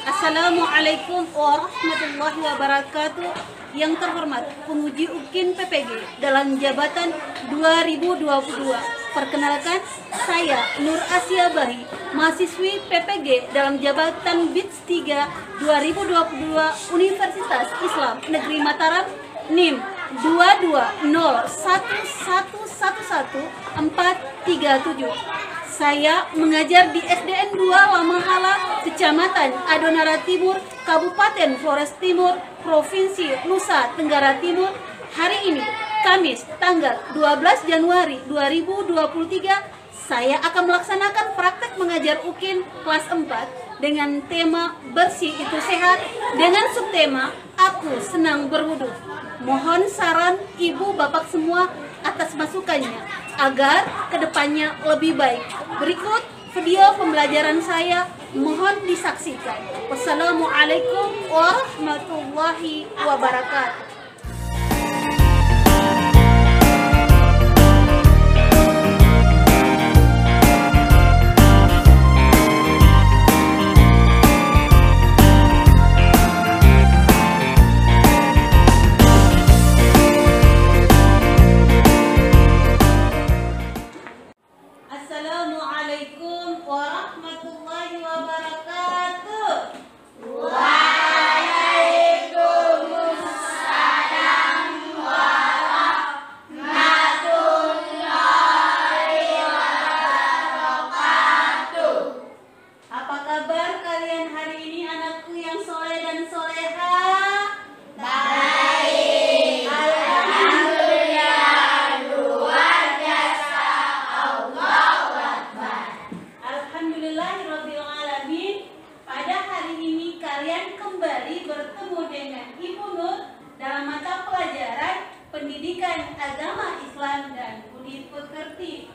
Assalamualaikum warahmatullahi wabarakatuh. Yang terhormat penguji UKIN PPG dalam jabatan 2022. Perkenalkan, saya Nur Asia Bahi, mahasiswi PPG dalam jabatan BITS 3 2022 Universitas Islam Negeri Mataram, NIM 22011111437. Saya mengajar di SDN 2 Lamahala, Kecamatan Adonara Timur, Kabupaten Flores Timur, Provinsi Nusa Tenggara Timur. Hari ini, Kamis, tanggal 12 Januari 2023, saya akan melaksanakan praktek mengajar UKIN kelas 4 dengan tema Bersih Itu Sehat dengan subtema Aku Senang Berwudu. Mohon saran ibu bapak semua atas masukannya agar kedepannya lebih baik. Berikut video pembelajaran saya, mohon disaksikan. Wassalamualaikum warahmatullahi wabarakatuh. Assalamualaikum warahmatullahi wabarakatuh. Waalaikumsalam warahmatullahi wabarakatuh. Apa kabar kalian hari ini, anakku yang soleh dan soleha? Baik. Alhamdulillah, luar biasa. Alhamdulillahirrabbilalamin. Pada hari ini kalian kembali bertemu dengan Ibu Nur dalam mata pelajaran Pendidikan Agama Islam dan Budi Pekerti.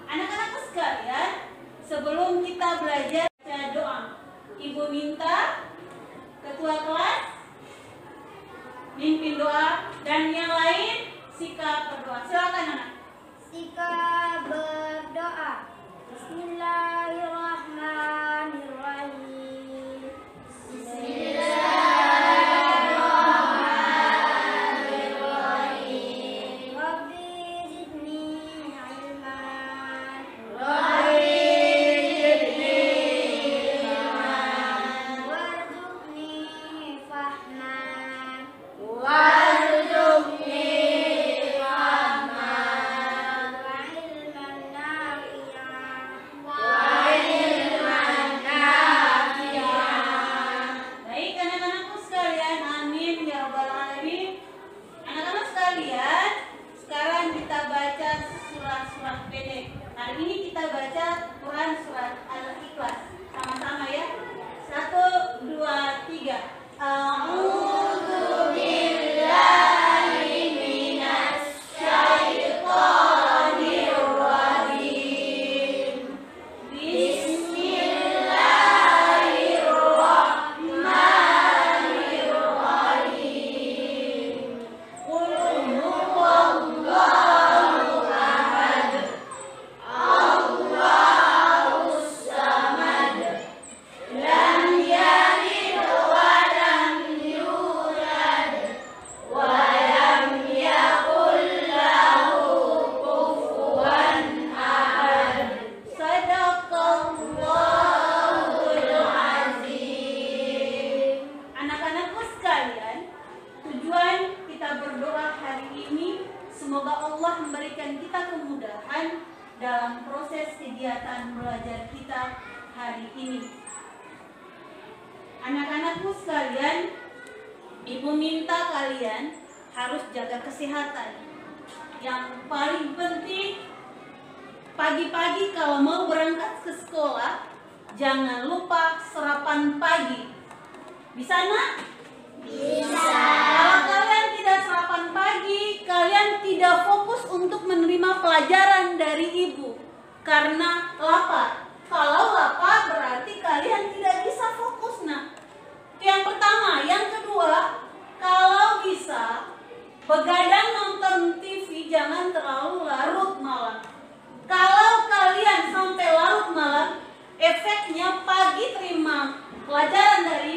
Anak-anakku sekalian, sebelum kita belajar baca doa, Ibu minta ketua kelas mimpin doa dan yang lain sikap berdoa. Silakan anak. Sikap berdoa. Bismillahirrahmanirrahim. Bismillahirrahmanirrahim. Rabbi zidni ilman. Rabbi zidni ilman. Warzuqni fahman. Warzuqni fahman. Wa ilman nafi'an. Baik anak-anakku sekalian, amin ya rabbal alamin. Anak-anak sekalian, sekarang kita baca surat-surat pendek. Hari ini kita baca Quran surat Al-Ikhlas. Sama-sama ya. 1, 2, 3. A'udzu billahi minas syaitonir rajim. Bismillahirrahmanirrahim. Qul huwallahu ahad. Allahus samad. Lam yalid wa lam yulad wa lam yakul lahu kufuwan ahad. Sadaqallahul azim. Anak-anakku sekalian, tujuan kita berdoa hari ini semoga Allah memberikan kita kemudahan dalam proses kegiatan belajar kita hari ini. Anak-anakku sekalian, Ibu minta kalian harus jaga kesehatan. Yang paling penting, pagi-pagi kalau mau berangkat ke sekolah, jangan lupa sarapan pagi. Bisa nak? Bisa. Kalau kalian tidak sarapan pagi, kalian tidak fokus untuk menerima pelajaran dari ibu karena lapar. Kalau lapar berarti kalian tidak bisa fokus nak. Itu yang pertama. Yang kedua, kalau bisa begadang nonton TV jangan terlalu larut malam. Kalau kalian sampai larut malam, efeknya pagi terima pelajaran dari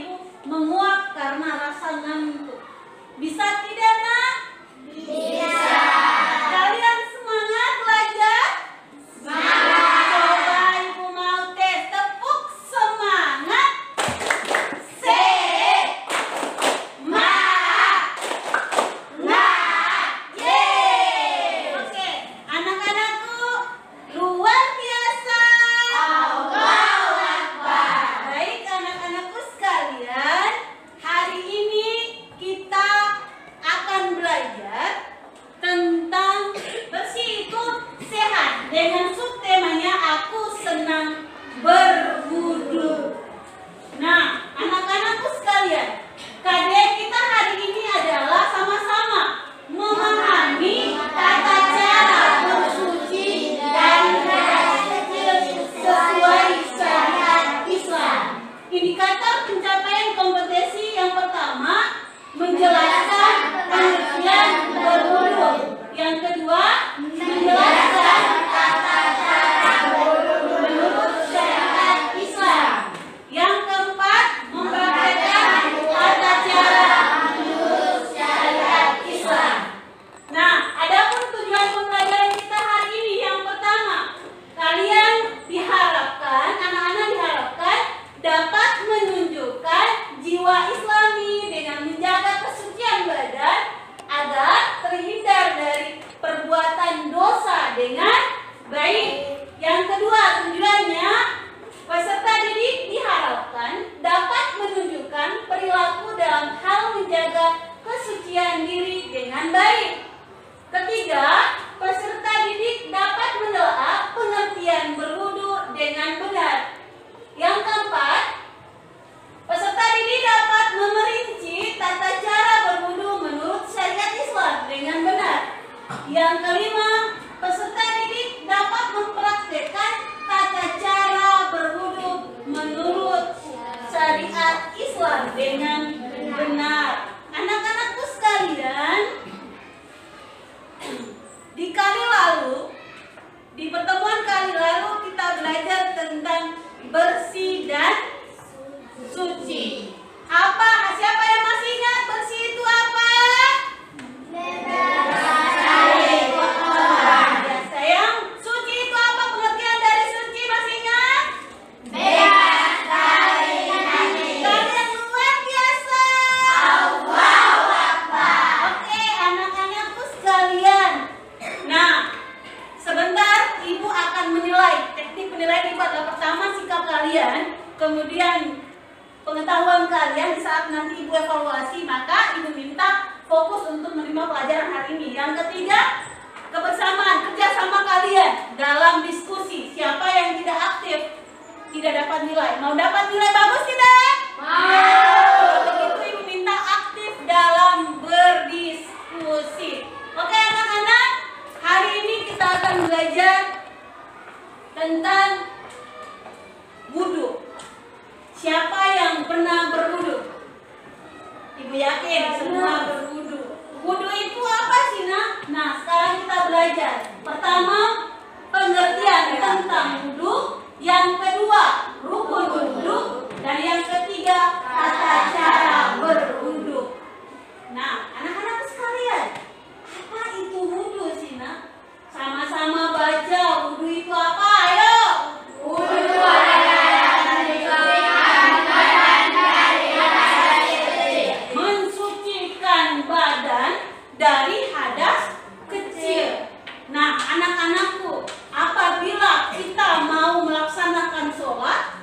menjelaskan pengertian berwudu. Yang kedua, menjelaskan tata cara berwudu menurut syariat Islam. Yang keempat, mempraktekkan tata cara menurut syariat Islam. Nah, adapun tujuan pembelajaran kita hari ini, yang pertama, kalian diharapkan, anak-anak diharapkan dapat menunjukkan jiwa Islami dengan menjaga kesucian badan agar terhindar dari perbuatan dosa dengan baik. Yang kedua, tujuannya peserta didik diharapkan dapat menunjukkan perilaku dalam hal menjaga kesucian diri dengan baik. Ketiga, peserta didik dapat menelaah pengertian berwudu dengan benar. Yang keempat, peserta didik dapat memerinci tata cara berwudu menurut syariat Islam dengan benar. Yang kelima, peserta didik dapat mempraktekkan tata cara berwudu menurut syariat Islam dengan benar. Anak-anakku sekalian, di pertemuan kali lalu kita belajar tentang bersih dan suci. Siapa yang masih ingat bersih itu apa? Ya sayang, suci itu apa? Pengertian dari suci masih ingat? Bebas dari najis. Kalian luar biasa. Allahu Akbar. Oke, anak-anakku sekalian. Nah, sebentar Ibu akan menilai. Teknik penilaian Ibu adalah pertama sikap kalian, kemudian pengetahuan kalian. Di saat nanti Ibu evaluasi, maka Ibu minta fokus untuk menerima pelajaran hari ini. Yang ketiga, kebersamaan, kerjasama kalian dalam diskusi. Siapa yang tidak aktif tidak dapat nilai. Mau dapat nilai bagus tidak? Mau. Begitu Ibu minta aktif dalam berdiskusi. Oke anak-anak, hari ini kita akan belajar tentang wudu. Siapa yang pernah berwudu? Ibu yakin semua berwudu. Wudu itu apa sih, Nak? Nah, sekarang kita belajar. Pertama, pengertian tentang wudu. Yang kedua, rukun wudu. Dan yang ketiga, tata cara berwudu. Nah, anak-anak sekalian, apa itu wudu sih, Nak? Sama-sama baca, wudu itu apa? Ayo. Wudu adalah mensucikan badan dari hadas kecil. Nah, anak-anakku, apabila kita mau melaksanakan sholat,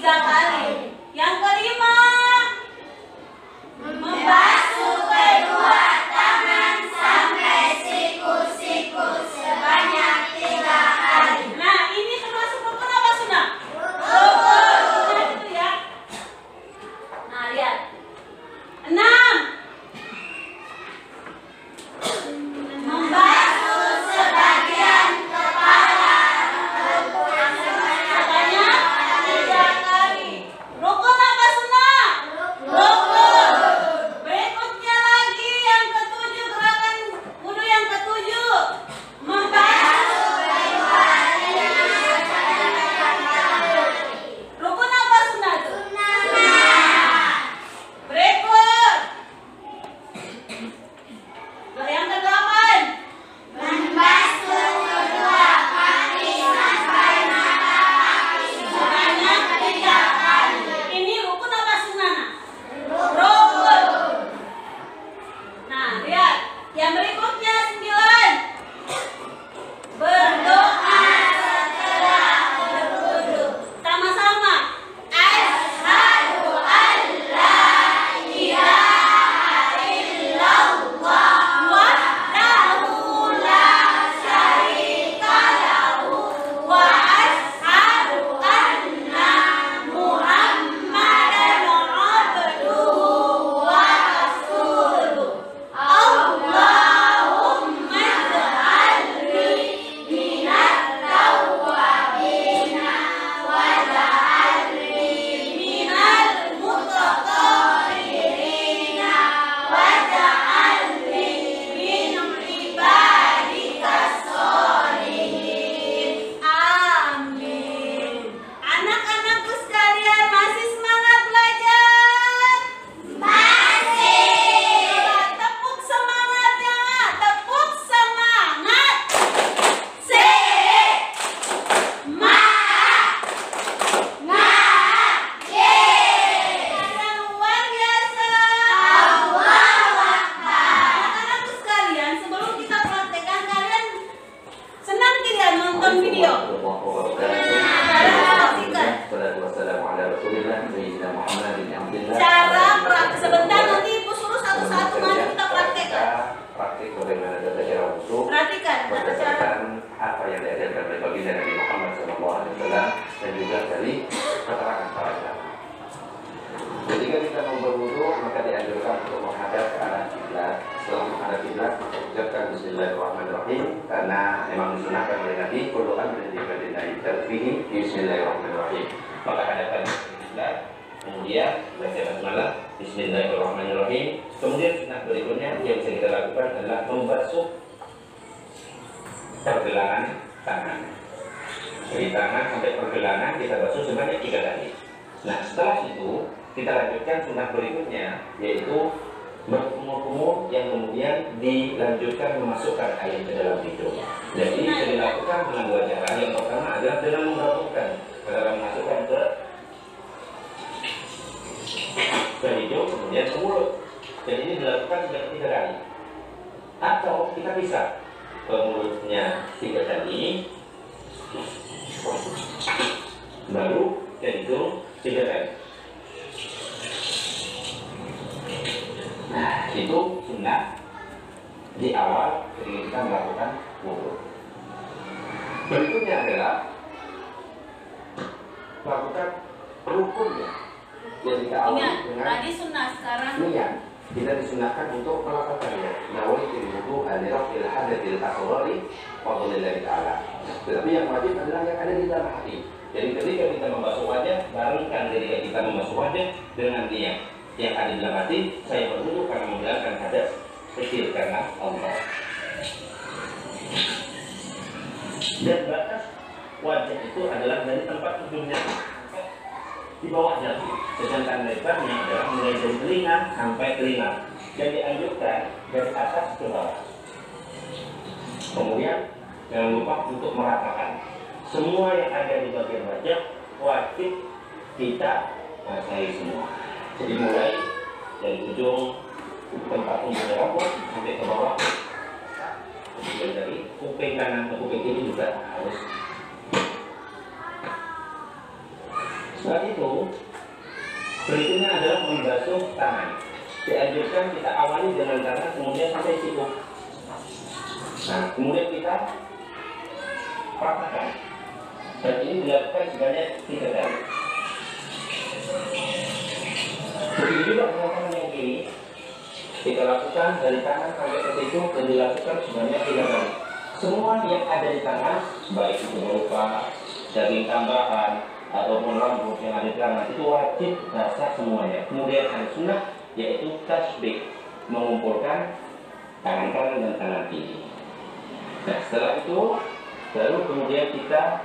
3 kali. Yang kelima, membasuh kedua tangan sampai siku-siku sebanyak 3 kali. Nah, ini termasuk rukun apa sunnah? Rukun. Nah, itu ya. Nah, lihat. 6. Membasuh sebagian kepala sebanyak 3 kali. Rukun apa sunnah? Rukun. Berikutnya lagi yang ketujuh, gerakan wudu yang ketujuh, membasuh kedua rukun apa sunnah tuh? Berikut yang ke-8, membasuh kedua kaki sampai mata kaki sebanyak 3 kali. Ini rukun apa sunnah? Rukun. Nah, lihat. Yang berikutnya 9. Berdoa setelah berwudu. Sama-sama. Asyhadu an la ilaha illallah wahdahu la syarika lahu wa asyhadu anna Muhammadan abduhu wa rasuluh. Allahumma ij'alni minat tawwabina wa ja'alni minal mutatahhirina wa ja'alni min ibadikas sholihin. Amin. Anak-anakku sekalian, masih semangat belajar? Masih. Coba tepuk semangatnya, tepuk semangat. Kalian luar biasa. Anak-anakku sekalian, sebelum kita praktekkan, kalian senang tidak nonton video? Cara sebentar, nanti Ibu suruh satu-satu, nanti kita praktekkan. Praktik bagaimana tata cara wudu Perhatikan tata cara. berdasarkan apa yang diajarkan oleh baginda Nabi Muhammad SAW dan juga dari keterangan para ulama. Ketika kita mau berwudu, maka dianjurkan untuk menghadap ke arah kiblat. Setelah menghadap kiblat, ucapkan Bismillahirrahmanirrahim, karena memang disunahkan oleh Nabi Qur'an dan fihi Bismillahirrahmanirrahim. Maka hadapkan kiblat, kemudian baca basmalah Bismillahirrahmanirrahim. Kemudian sunnah berikutnya yang bisa kita lakukan adalah membasuh pergelangan tangan. Dari tangan sampai pergelangan kita basuh sebanyak 3 kali. Nah, setelah itu kita lanjutkan sunnah berikutnya, yaitu berkumur-kumur yang kemudian dilanjutkan memasukkan air ke dalam hidung. Dan ini bisa dilakukan dengan 2 cara. Yang pertama adalah dengan menggabungkan antara memasukkan ke hidung kemudian ke mulut. Dan ini dilakukan sebanyak 3 kali. Atau kita bisa ke mulutnya 3 kali, baru ke hidung 3 kali. Nah, itu sunnah di awal ketika kita melakukan wudu. Berikutnya adalah melakukan rukunnya. Jadi kita awali dengan tadi sunnah, sekarang niat. Kita disunahkan untuk melakukannya. Nawaitul wudu al-raf'il hadatil asghari wa lillahi ta'ala. Tetapi yang wajib adalah yang ada di dalam hati. Jadi ketika kita membasuh wajah, barengkan ketika kita membasuh wajah dengan niat yang ada di dalam hati, saya berwudu karena menghilangkan hadas kecil karena Allah. Dan batas wajah itu adalah dari tempat hidungnya di bawah dagu, sedangkan lebarnya adalah mulai dari telinga sampai telinga, dan dianjurkan dari atas ke bawah. Kemudian jangan lupa untuk meratakan semua yang ada di bagian wajah, wajib kita basahi semua. Jadi mulai dari ujung tempat ujung rambut sampai ke bawah, kemudian dari kuping kanan ke kuping kiri juga harus Setelah itu, berikutnya adalah membasuh tangan. Dianjurkan kita awali dengan tangan, kemudian sampai siku. Nah, kemudian kita ratakan. Dan ini dilakukan sebanyak 3 kali. Begitu juga dengan tangan yang kiri. Kita lakukan dari kanan sampai ke siku dan dilakukan sebanyak 3 kali. Semua yang ada di tangan, baik itu berupa daging tambahan ataupun rambut yang ada di tangan, itu wajib basah semuanya. Kemudian ada sunnah, yaitu tasbih, mengumpulkan tangan kanan dan tangan kiri. Nah, setelah itu baru kemudian kita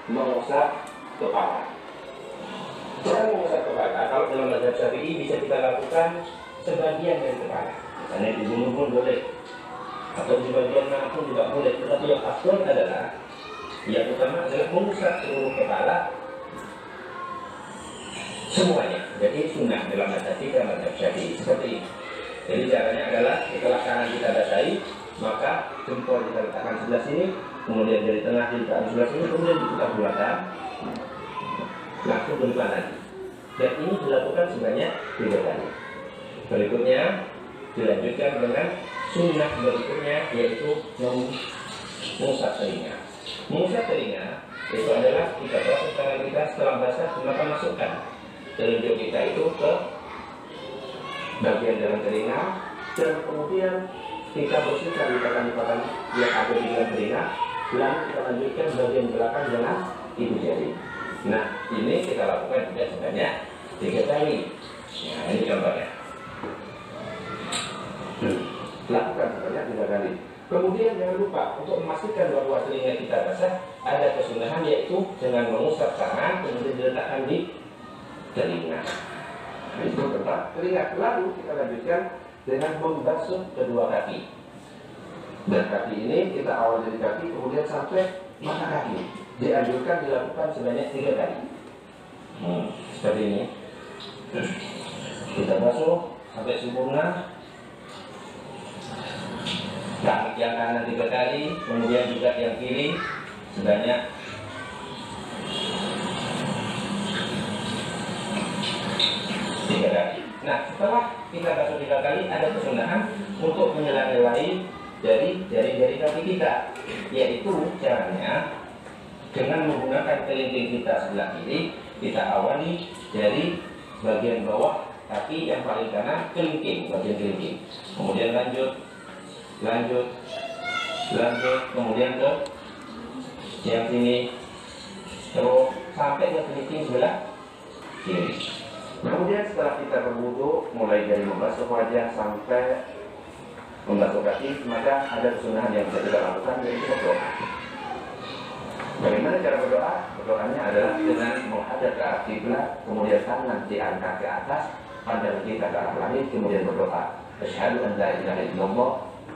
mengusap kepala. Cara mengusap kepala, kalau dalam mazhab Syafi'i bisa kita lakukan sebagian dari kepala. Misalnya di gunung pun boleh, atau di bagian mana pun juga boleh. Tetapi yang afdal adalah, yang utama adalah mengusap seluruh kepala semuanya. Jadi sunnah dalam mazhab Syafi'i seperti ini. Jadi caranya adalah setelah kanan kita basahi, maka jempol kita letakkan sebelah sini, kemudian dari tengah diletakkan sebelah sini, kemudian diputar belakang, langsung ke depan lagi. Dan ini dilakukan sebanyak 3 kali. Berikutnya dilanjutkan dengan sunnah berikutnya, yaitu mengusap telinga. Mengusap telinga itu adalah kita basuh tangan kita, setelah basah maka masukkan telunjuk kita itu ke bagian dalam telinga, dan kemudian kita bersihkan lipatan-lipatan yang ada di dalam telinga, lalu kita lanjutkan bagian belakang dengan ibu jari. Nah, ini kita lakukan juga sebanyak 3 kali. Nah, ini contohnya. Lakukan sebanyak 3 kali. Kemudian jangan lupa untuk memastikan bahwa telinga kita basah, ada kesunahan yaitu dengan mengusap tangan kemudian diletakkan di telinga. Nah, itu tentang telinga. Lalu kita lanjutkan dengan membasuh kedua kaki. Dan kaki ini kita awal dari kaki kemudian sampai mata kaki. Dianjurkan dilakukan sebanyak 3 kali. Seperti ini. Kita basuh sampai sempurna. Kaki yang kanan 3 kali, kemudian juga yang kiri sebanyak 3 kali. Nah, setelah kita basuh 3 kali, ada kesunahan untuk menyela-nyelai dari jari-jari kaki kita, yaitu caranya dengan menggunakan kelingking kita sebelah kiri, kita awali dari bagian bawah kaki yang paling kanan, kelingking, bagian kelingking. Kemudian lanjut, kemudian ke yang sini, terus sampai ke kelingking sebelah kiri. Kemudian setelah kita berwudu, mulai dari membasuh wajah sampai membasuh kaki, maka ada kesunahan yang bisa kita lakukan, yaitu berdoa. Bagaimana cara berdoa? Berdoanya adalah dengan menghadap ke arah kiblat, kemudian tangan diangkat ke atas, pandang kita ke arah langit, kemudian berdoa. Asyhadu an la ilaha illallah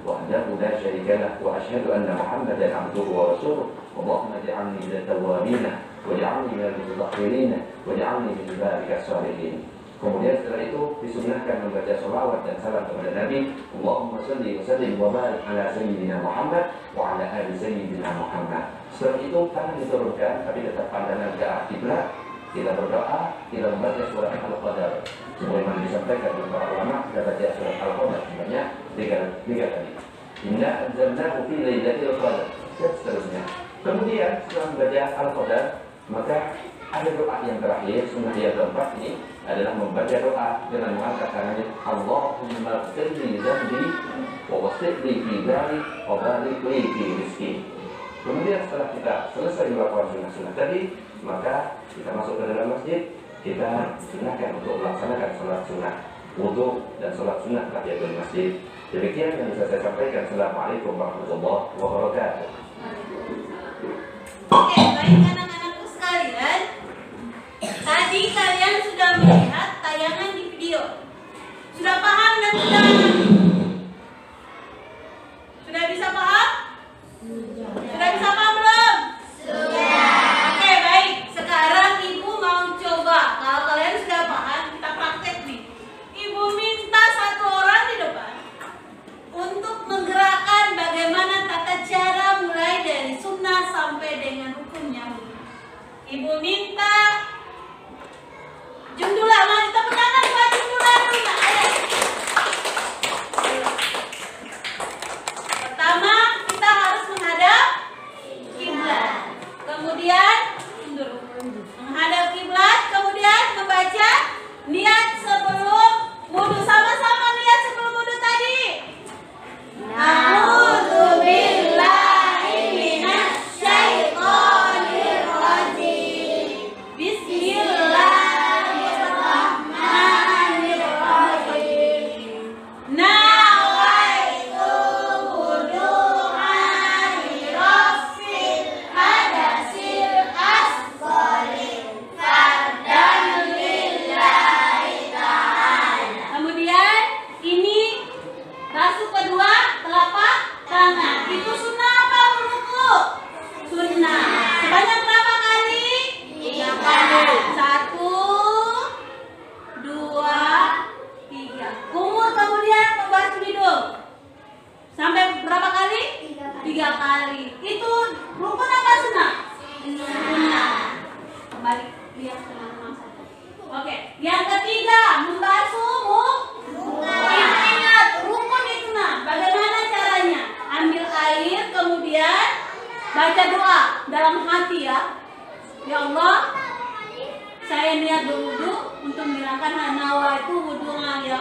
wahdahu la syarika lah wa asyhadu anna Muhammadan abduhu wa rasuluh. Allahumma ij'alni minat tawwabin waj'alni minal mutatahhirin waj'alni min ibadika shalihin. Kemudian setelah itu disunnahkan membaca shalawat dan salam kepada Nabi. Allahumma shalli wa sallim wa barik ala sayyidina Muhammad wa ala ali sayyidina Muhammad. Setelah itu tangan diturunkan tapi tetap pandangan ke arah kiblat. Kita berdoa, kita membaca surat Al-Qadar. Sebagaimana disampaikan oleh para ulama, kita baca surat Al-Qadar sebanyak 3 kali. Inna anzalnahu fi lailatul qadar dan seterusnya. Kemudian setelah membaca Al-Qadar, maka ada doa yang terakhir, sunnah yang keempat ini adalah membaca doa dengan mengangkat tangannya. Allahumma ighfirli dzambi wa wasi'li fi dzari wa barik li fi rizqi. Kemudian setelah kita selesai melakukan sunnah-sunnah tadi, maka kita masuk ke dalam masjid, kita gunakan untuk melaksanakan sholat sunnah wudu dan sholat sunnah tahiyatul masjid. Demikian yang bisa saya sampaikan. Assalamualaikum warahmatullahi wabarakatuh. Oke, baik anak-anakku sekalian. Tadi kalian sudah melihat tayangan di video. Sudah paham dan sudah bisa paham? Sudah bisa paham belum? Sudah. Oke, baik. Sekarang Ibu mau coba. Kalau kalian sudah paham, kita praktek nih. Ibu minta 1 orang di depan untuk menggerakkan bagaimana tata cara mulai dari sunnah sampai dengan hukumnya. Ibu minta Yang ketiga, membasuh ingat rukun itu nah. Bagaimana caranya? Ambil air, kemudian baca doa dalam hati ya. Ya Allah, saya niat berwudu untuk menghilangkan hanawa itu wudunya ya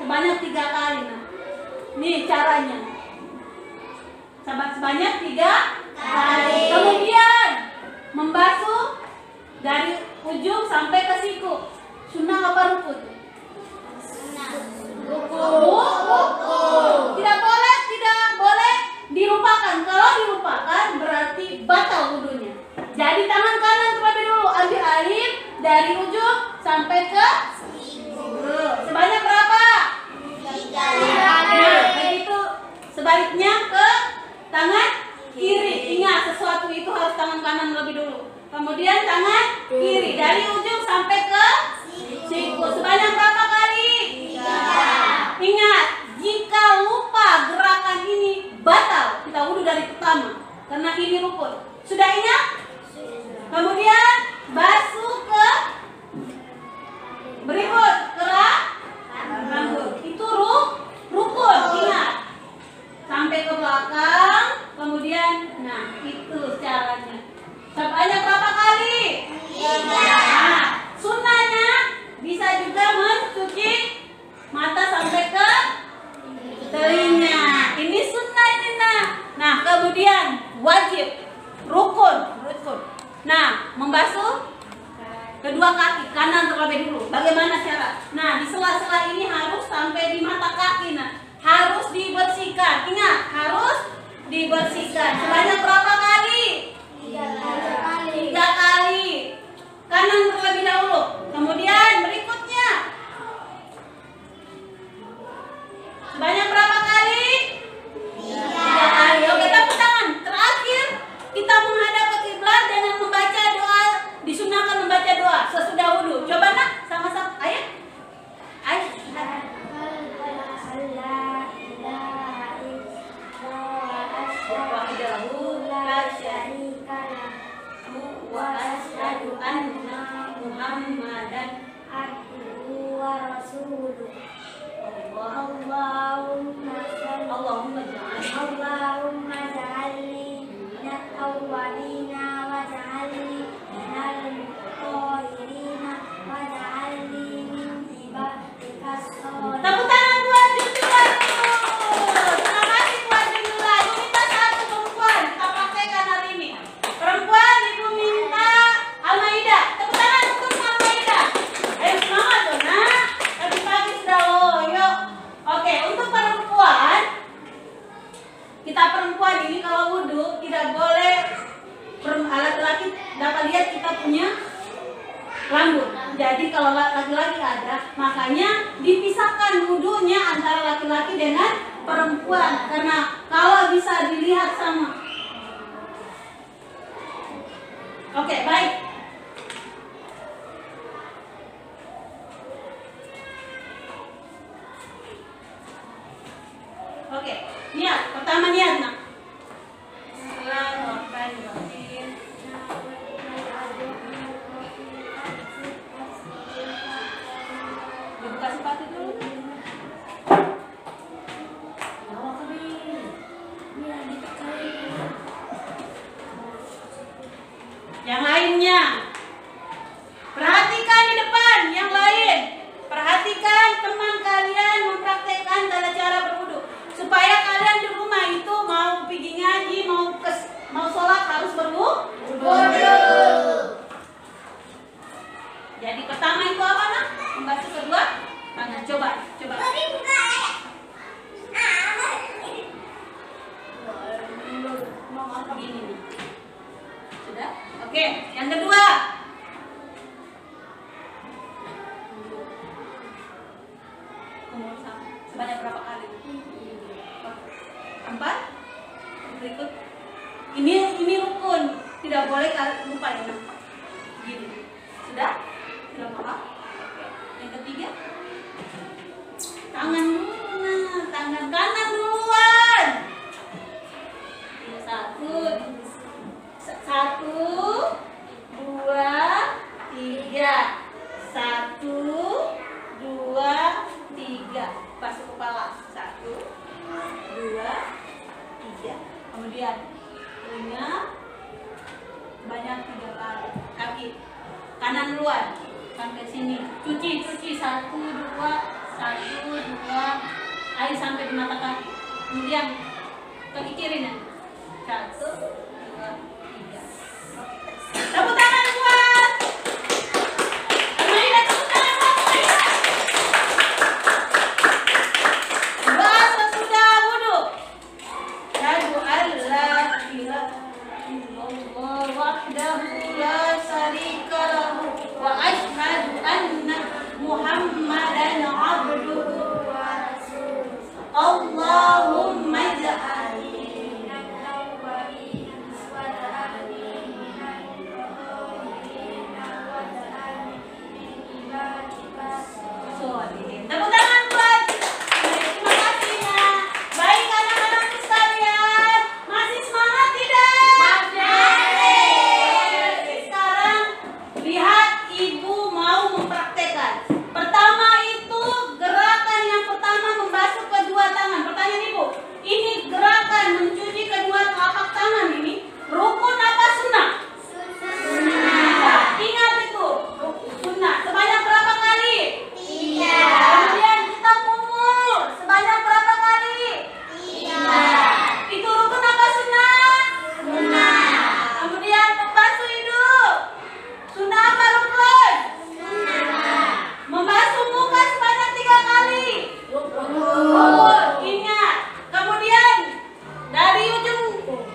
sebanyak 3 kali nah. Nih caranya. Sebanyak 3 kali. Kemudian membasuh dari ujung sampai ke siku. Sunnah apa rukun? Rukun. Tidak boleh dilupakan. Kalau dilupakan berarti batal wudunya. Jadi tangan kanan terlebih dulu, ambil air dari ujung sampai ke siku. Sebanyak berapa? 3 kali. Begitu sebaliknya ke tangan kiri. Ingat, sesuatu itu harus tangan kanan lebih dulu. Kemudian tangan kiri dari ujung sampai ke siku. Sebanyak berapa kali? 3. Ingat, jika lupa gerakan ini batal kita wudu dari pertama karena ini rukun. Sudah ingat? Kemudian basuh ke berikut kerak rambut. Itu rukun. Ingat. Sampai ke belakang. Kemudian, nah itu caranya. Sebanyak berapa kali? 3. Nah, sunnahnya bisa juga mencuci mata sampai ke telinga. Ini sunnah ini nah. Nah, kemudian wajib rukun. Nah, membasuh kedua kaki kanan terlebih dulu. Bagaimana cara? Nah, di sela-sela ini harus sampai di mata kaki. Nah, harus dibersihkan. Ingat, harus dibersihkan. Sebanyak berapa kali? 3 kali. Kanan terlebih dahulu. Kemudian berikutnya. Sebanyak berapa kali? 3 kali. Oke, tepuk tangan. Terakhir, kita menghadap ke kiblat dengan membaca doa. Disunahkan membaca doa sesudah wudu. Coba nak, sama-sama. Ayo. Wa asyhadu anna Muhammadan abduhu wa rasuluh. Allahumma ja'alni minal awwalina wa ja'alni minal mukhirina wa ja'alni min ibadikas sholihin. Tepuk tangan buat Jumlah. Terima kasih buat Jumlah. Ibu minta satu perempuan kita praktekkan hari ini. Perempuan, ibu minta Al-Maidah. Tepuk tangan untuk Al-Maidah. Ayo semangat dong nak. Tadi pagi sudah loyo. Oke, untuk perempuan, kita perempuan ini kalau wudu tidak boleh laki-laki dapat lihat kita punya rambut. Jadi kalau laki-laki ada, makanya dipisahkan wudunya antara laki-laki dengan perempuan karena kalau bisa dilihat sama. Oke, baik. Oke, niat. Pertama niat, nak. Bismillahirrahmanirrahim. Dibuka sepatu dulu. Yang lainnya. Perhatikan di depan yang lain. Perhatikan teman kalian mempraktekkan tata cara berwudu. Supaya kalian di rumah itu mau pergi ngaji, mau sholat harus berwudu. Jadi pertama itu apa nak? Membasuh kedua tangan. Coba. Gini nih. Sudah? Oke. Yang kedua. Sebanyak berapa kali? 4. Berikut. Ini rukun. Tidak boleh lupa ya. Gini. Sudah? Sudah paham? Yang ketiga. Tangan dulu. Nah, tangan kanan duluan. 1, 2, 3. 1, 2, 3. Basuh kepala. 1, 2, 3. Kemudian punya banyak 3 kali. Kaki kanan duluan sampai sini. Cuci 1, 2, 1, 2. Air sampai di mata kaki. Kemudian kaki kiri nih. 1, 2, 3. Tepuk tangan buat. Amalina, tepuk tangan buat Amalina. Bahasa sudah wudhu. Asyhadu an la ilaha illallah wahdahu la syarika lahu wa asyhadu anna Muhammadan abduhu wa rasuluh. Allahumma ja'alni tepuk tangan buat. Terima kasih ya. Baik anak-anakku sekalian, masih semangat tidak? Masih. Sekarang lihat ibu mau mempraktekkan. Pertama itu gerakan yang pertama membasuh kedua tangan. Pertanyaan ibu, ini gerakan mencuci kedua telapak tangan ini rukun apa sunnah? Sunnah. Ingat itu, sunnah. Sebanyak berapa kali? 3. Kemudian kita kumur sebanyak berapa kali? 3. Itu rukun apa sunnah? Sunnah. Kemudian membasuh hidung. Sunnah apa rukun? Sunnah. Membasuh muka sebanyak 3 kali. Rukun. Ingat. Kemudian dari ujung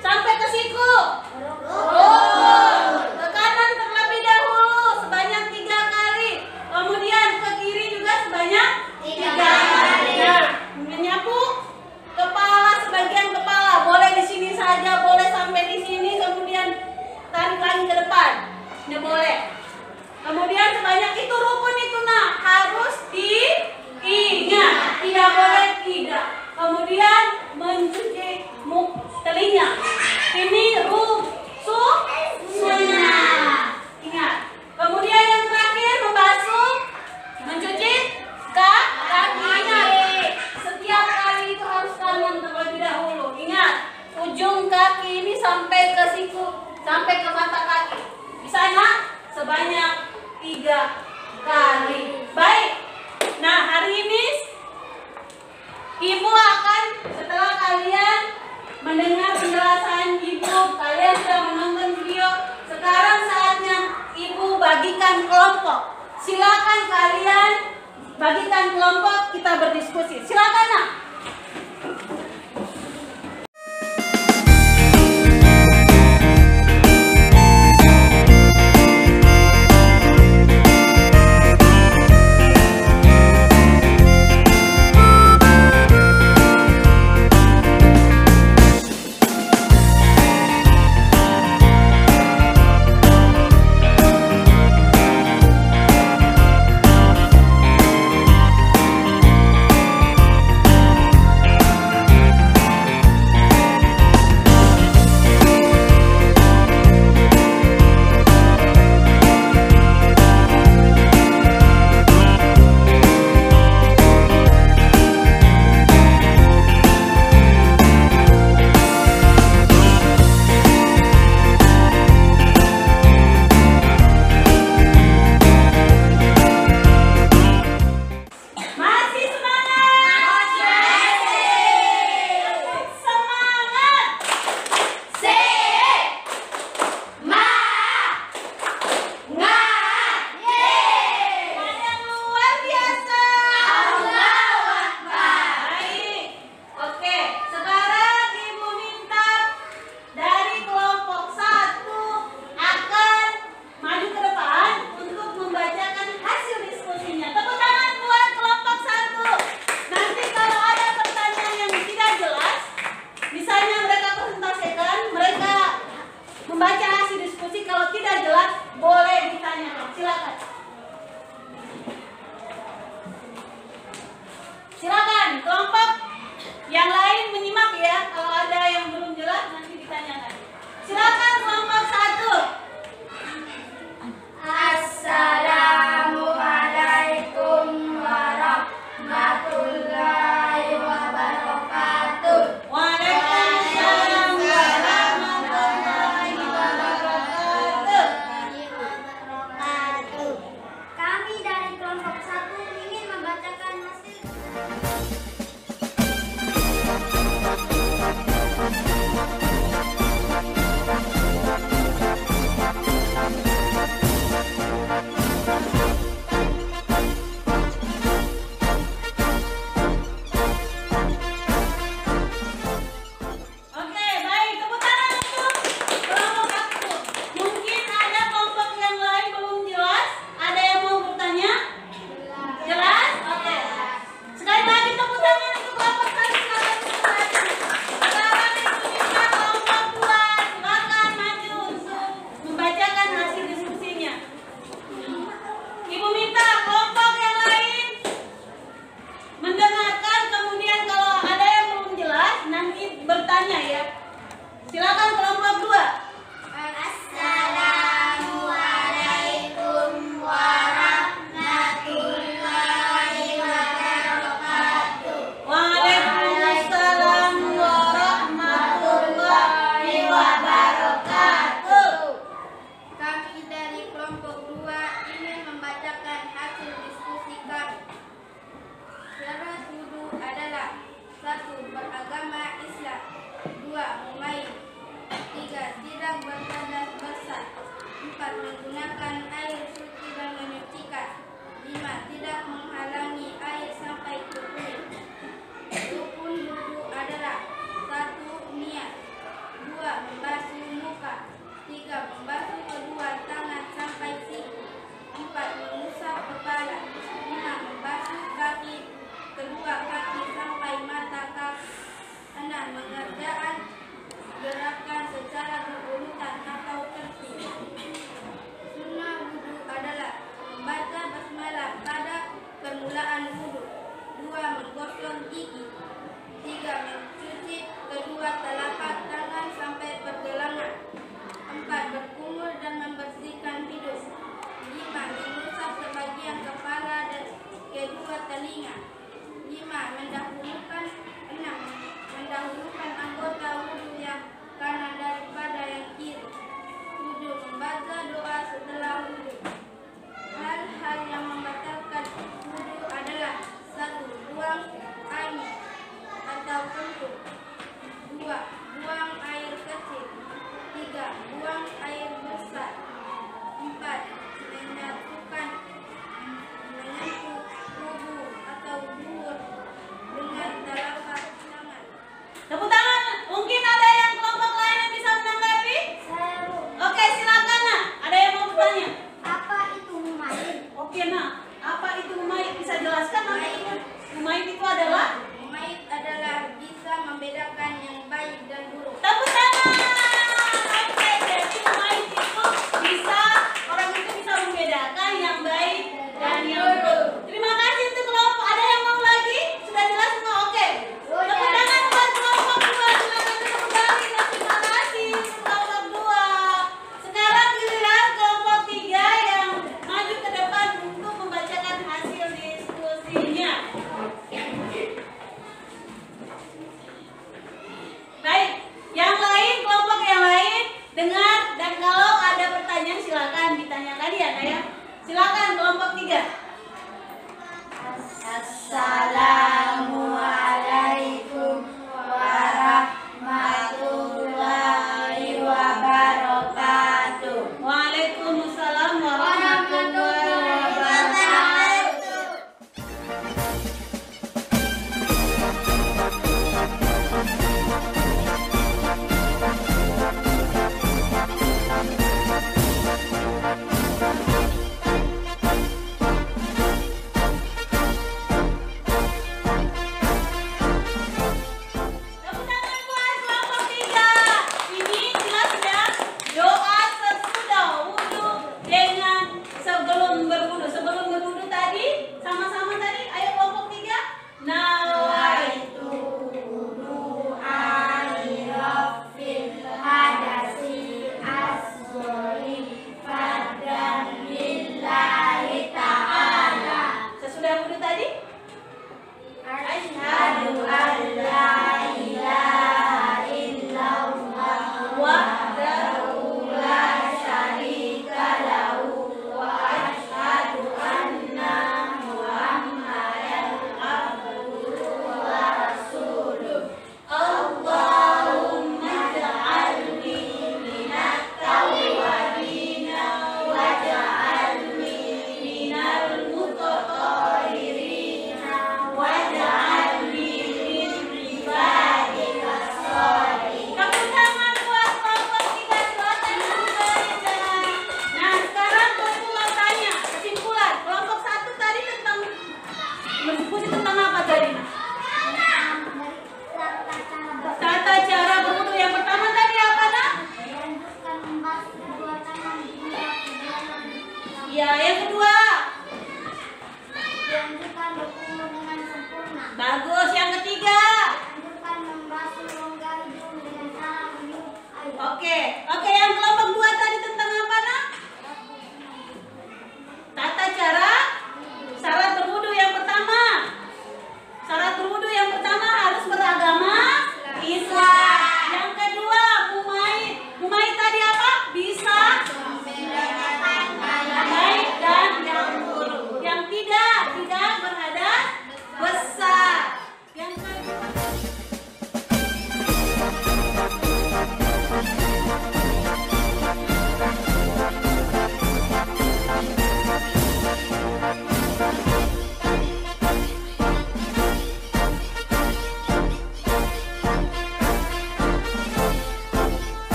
sampai ke siku. Rukun. Ke kanan terlebih dahulu sebanyak 3 kali. Kemudian ke kiri juga sebanyak 3 kali. Nah, menyapu kepala sebagian kepala. Boleh di sini saja, boleh sampai di sini. Kemudian tarik lagi ke depan. Ini boleh. Kemudian sebanyak itu rukun itu nah harus diingat. Tidak boleh tidak. Kemudian mencuci telinga. Ini sunnah. Ingat. Kemudian yang terakhir membasuh, mencuci kaki. Ingat. Setiap kali itu harus kanan terlebih dahulu. Ingat. Ujung kaki ini sampai ke siku, sampai ke mata kaki. Di sana sebanyak 3 kali. Baik. Nah, hari ini ibu akan setelah kalian mendengar penjelasan ibu, kalian sudah menonton video. Sekarang saatnya ibu bagikan kelompok. Silakan kalian bagikan kelompok, kita berdiskusi. Silakan nak.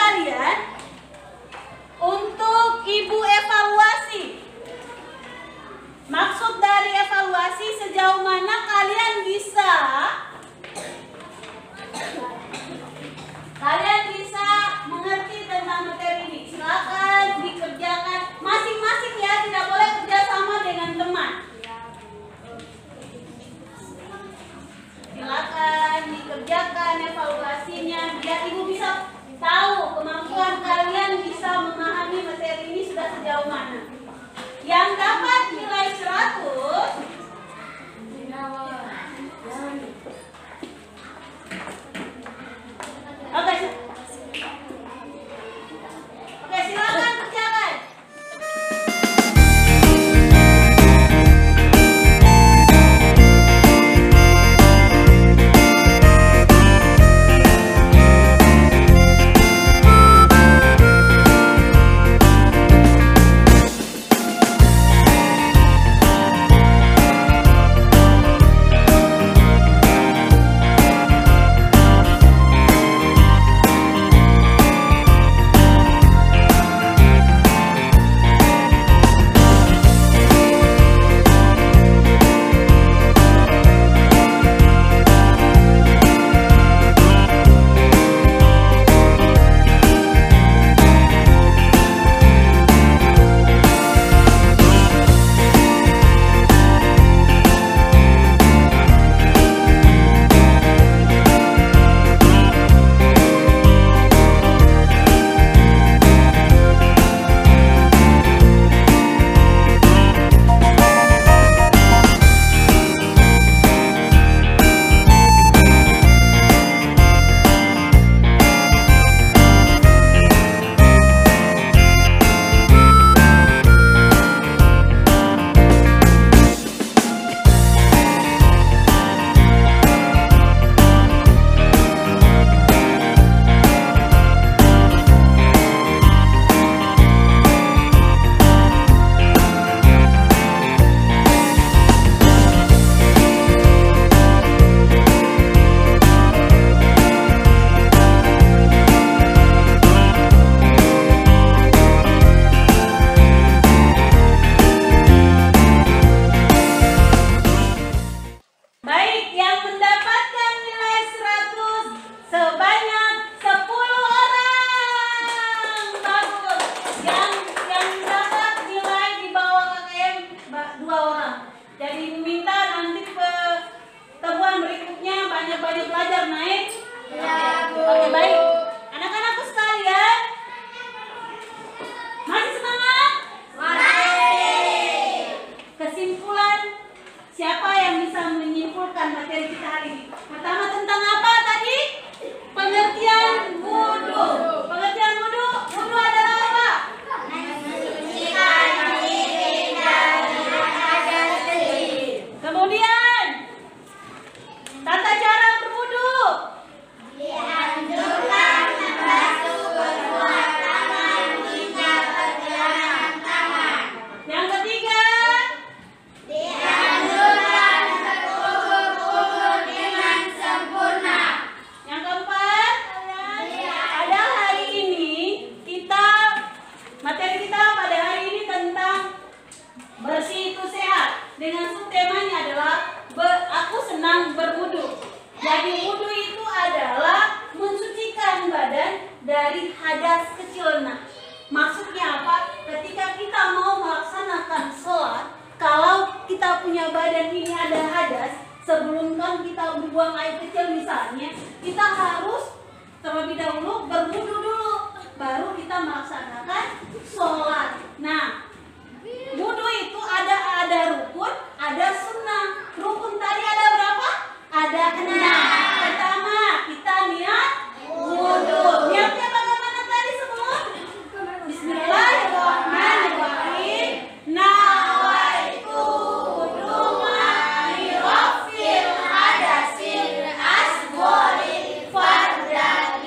sekalian, untuk Ibu evaluasi. Maksud dari evaluasi sejauh mana kalian bisa mengerti tentang materi ini. Silakan dikerjakan masing-masing ya, tidak boleh kerjasama dengan teman. Silakan dikerjakan evaluasinya biar Ibu bisa tahu kemampuan kalian bisa memahami materi ini sudah sejauh mana. Yang dapat nilai 100 Oke, silakan kerjakan.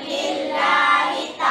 Lillahi ta'ala.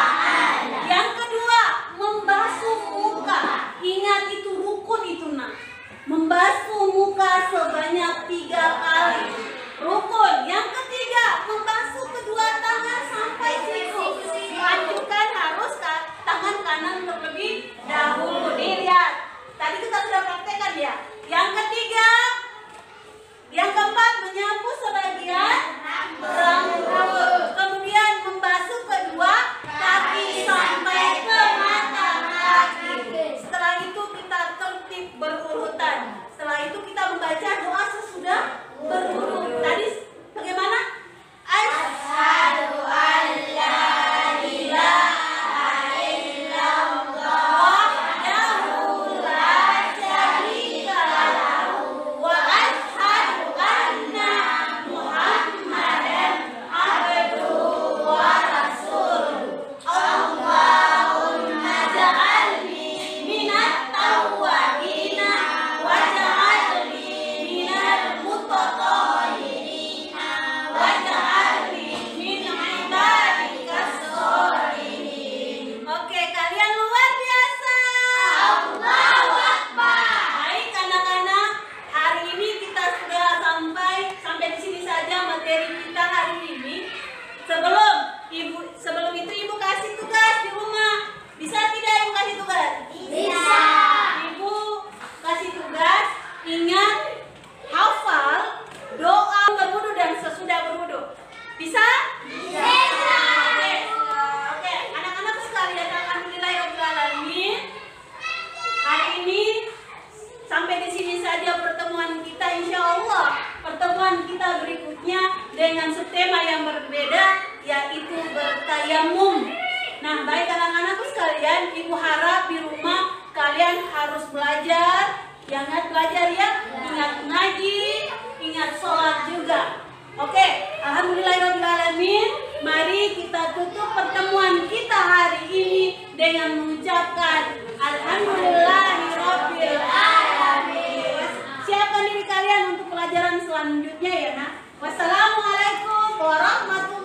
Nah, baik anak-anakku sekalian, ibu harap di rumah kalian harus belajar. Ingat belajar ya, ingat ngaji, ingat sholat juga. Oke, alhamdulillahirobbilalamin. Mari kita tutup pertemuan kita hari ini dengan mengucapkan alhamdulillahirobbilalamin. Siapkan diri kalian untuk pelajaran selanjutnya ya, nak. Wassalamualaikum warahmatullahi